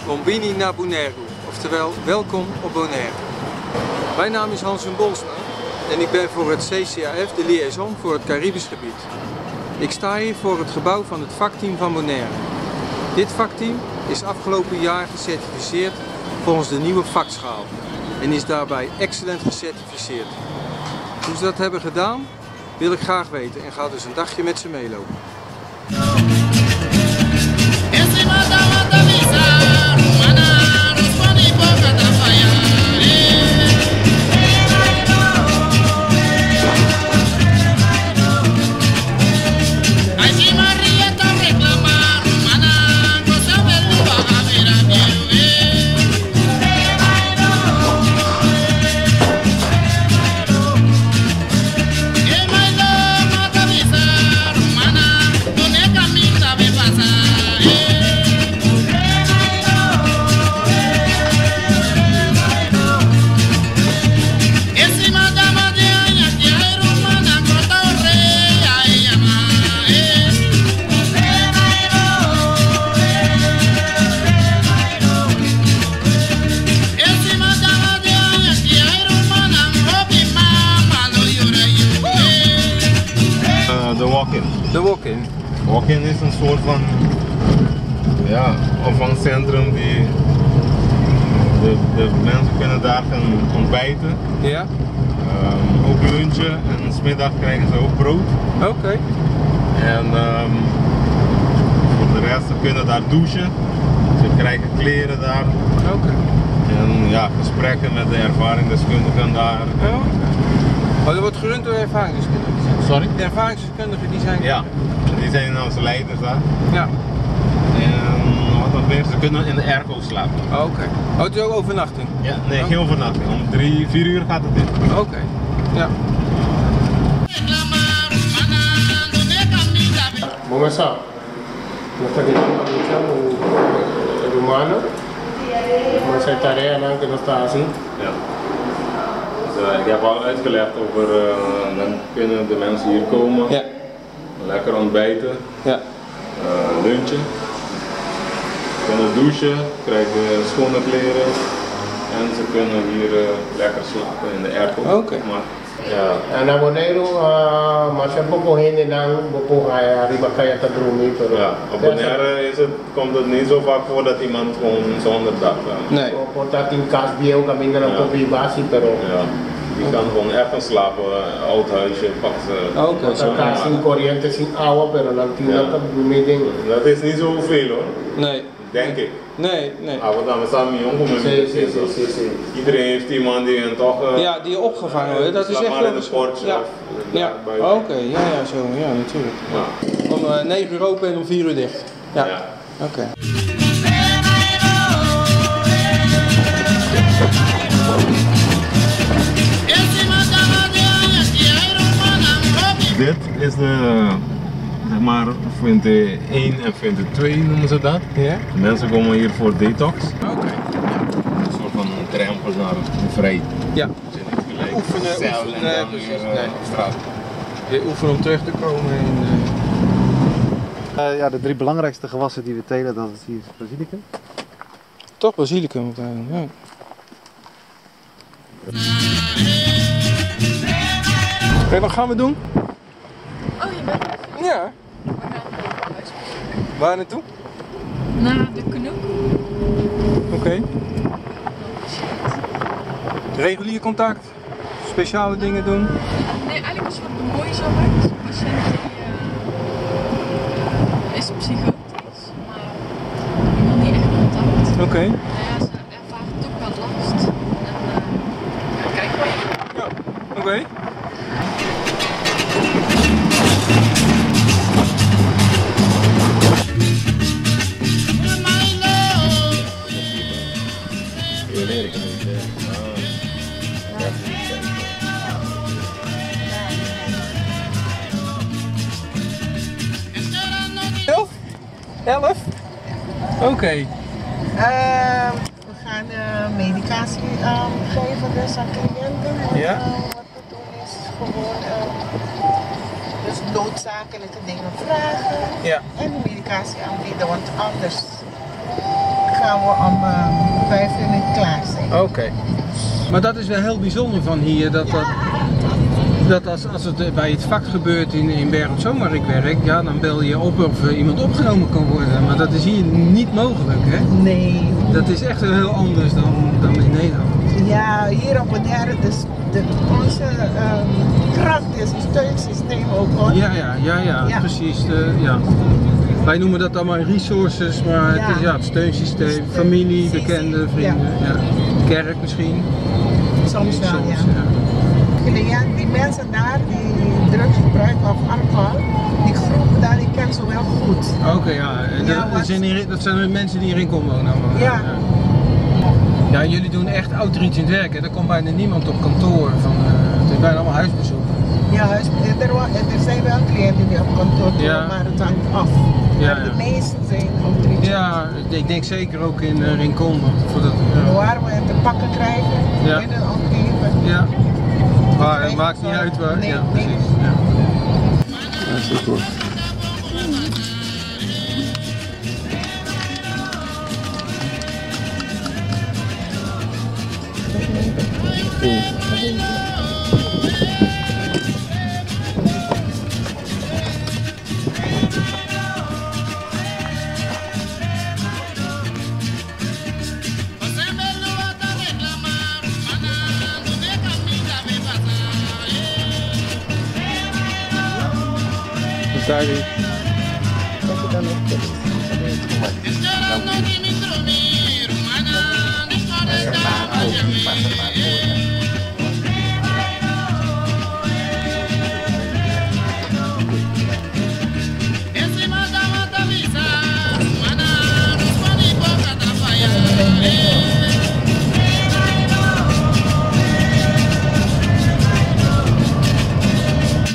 Bombini na Bonaire, oftewel welkom op Bonaire. Mijn naam is Hans Bolsma en ik ben voor het CCAF de liaison voor het Caribisch gebied. Ik sta hier voor het gebouw van het vakteam van Bonaire. Dit vakteam is afgelopen jaar gecertificeerd volgens de nieuwe vakschaal en is daarbij excellent gecertificeerd. Hoe ze dat hebben gedaan, wil ik graag weten en ga dus een dagje met ze meelopen. De walk-in. Walk-in is een soort van opvangcentrum die de mensen kunnen daar gaan ontbijten. Ja. Ook lunchen en 's middag krijgen ze ook brood. Oké. En voor de rest ze kunnen daar douchen. Ze krijgen kleren daar. Oké. En ja, gesprekken met de ervaringsdeskundigen daar. Oh, dat wordt gerund door ervaringsdeskundigen? Sorry? De ervaringsdeskundigen die zijn... Ja, die zijn onze leiders daar. Ja. En wat nog meer, ze kunnen in de airco slapen. Oké. Oh, het is ook overnachting? Ja, nee, geen overnachting. Om 3-4 uur gaat het in. Oké. Ja. Bumasa, nuestra querida rumana, nuestra tarea no que no está así. Ja. Dus, ik heb al uitgelegd over, dan kunnen de mensen hier komen, Ja. lekker ontbijten, Ja. lunchen, kunnen douchen, krijgen schone kleren en ze kunnen hier lekker slapen in de airco. Oké. Ja. En abonero, maar je hebt ook heen en dan, ook arriba kaya tadrumi, pero. Ja, op Bonaire komt het niet zo vaak voor dat iemand gewoon zonder dak gaat. Nee. Portat in cas viejo camina een poco basi, pero. Ja. Die kan gewoon ergens slapen, oud huisje, pakt ze. Oké, zo. Acá sin corriente, sin agua, pero la antigua tadrumi ding. Dat is niet zoveel hoor, Nee. denk ik. Nee, nee. Ah, wat dan, we staan met jongen. Sí. Iedereen heeft iemand die een toch... Ja, die opgevangen wordt, dat is echt maar wel... in de sport. Ja. Ja. Oké, ja, zo, ja, natuurlijk. Ja. Om 9 uur open en om 4 uur dicht. Ja. Ja. Oké. Dit is de, zeg maar, Fuente 1 en Fuente 2 noemen ze dat. Ja? De mensen komen hier voor detox. Oké. Een soort van drempel naar vrij. Ja. Dus niet gelijk Oefenen, cel oefenen, en dan precies, weer nee. op straat. Je oefent om terug te komen in... Ja, de 3 belangrijkste gewassen die we telen, dat is hier basilicum. Toch basilicum. Ja. Oké, wat gaan we doen? Oh, je bent er. Ja. Waar naartoe? Naar de Canoe. Oké. Regulier contact? Speciale dingen doen? Nee, eigenlijk was het mooi zo hard. De patiënt die, is psychotisch, maar die wil niet echt contact. Oké. Nou ja, ze ervaren toch wat last. En kijken we even. Ja. Oké. Elf? 11? Oké. We gaan medicatie geven dus aan cliënten. Ja. Wat we doen is gewoon dus noodzakelijke dingen vragen Ja. en medicatie aanbieden, want anders gaan we om 5 uur klaar zijn. Oké. Maar dat is wel heel bijzonder van hier, dat als het bij het vak gebeurt in Bergen op Zoom waar ik werk, ja, dan bel je op of iemand opgenomen kan worden. Maar dat is hier niet mogelijk, hè? Nee. Dat is echt heel anders dan in Nederland. Ja, hier op Bonaire, dus onze kracht is een steunsysteem ook hoor. Ja. Precies. Ja. Wij noemen dat allemaal resources, maar het is het steunsysteem, familie, bekenden, vrienden, kerk misschien. Soms wel, ja. Die mensen daar die drugs gebruiken of alcohol, die groep daar, die kennen ze wel goed. Oké, dat zijn de mensen die hierin komen wonen allemaal. Ja, jullie doen echt outreachend werk, hè? Er komt bijna niemand op kantoor, het is bijna allemaal huisbezoek. Ja, er zijn wel cliënten die op kantoor komen, maar het hangt af. Maar de meeste zijn outreachend. Ja, ik denk zeker ook in Rincon. Waar we het te pakken krijgen, in de omgeving. Ja. Maar het maakt niet uit waar. Nee, precies. Ja. Dat is goed. Sorry.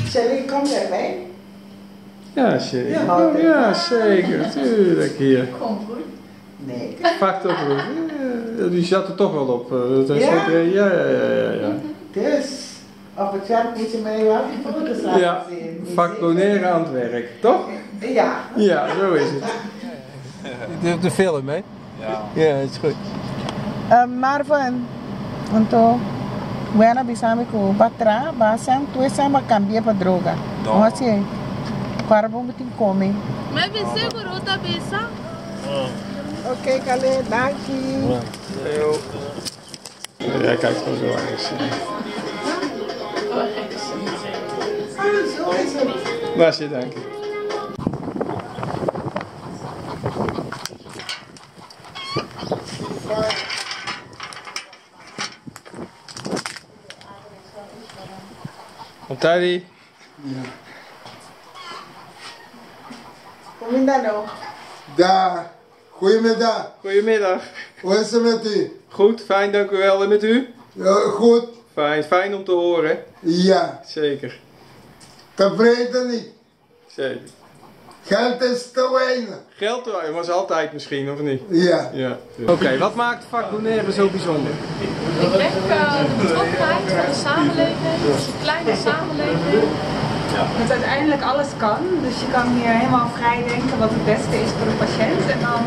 Shelly, kom erbij. Ja, zeker, tuurlijk hier. Kom goed. Nee. Pakt ook goed. Ja, die zat er toch wel op. Dat is ook, ja. Dus, op het werk moet je mij wel die foto's laten zien. Vak Bonaire aan het werk, toch? Ja. Ja, zo is het. De film, hè? Ja, dat is goed. Marvin, untuk buena bisa miku batra, basang tu sama cambia para droga. Não sei. Para bom tem come. Mas você segurou da bisa? Oké, Kale, dank je. Ja, kijk gewoon zo anders. Zo is het. Waar zit, dank je. Ontari. Kom in dan nog. Daar. Goedemiddag. Goedemiddag. Hoe is het met u? Goed, fijn, dank u wel. En met u? Ja, goed. Fijn om te horen. Ja. Zeker. Tevreden niet. Zeker. Geld is te weinig. Geld was altijd misschien, of niet? Ja. Oké, wat maakt vak Bonaire zo bijzonder? Ik denk de betrokkenheid van de samenleving, de kleine samenleving. Dat uiteindelijk alles kan, dus je kan hier helemaal vrij denken wat het beste is voor de patiënt en dan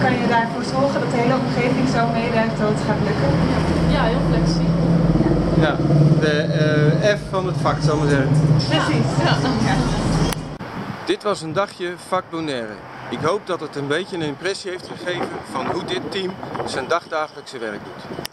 kan je daarvoor zorgen dat de hele omgeving zo meewerkt dat het gaat lukken. Ja, heel flexibel. Ja, de F van het vak, zal ik maar zeggen. Precies. Ja. Dit was een dagje vak Bonaire. Ik hoop dat het een beetje een impressie heeft gegeven van hoe dit team zijn dagdagelijkse werk doet.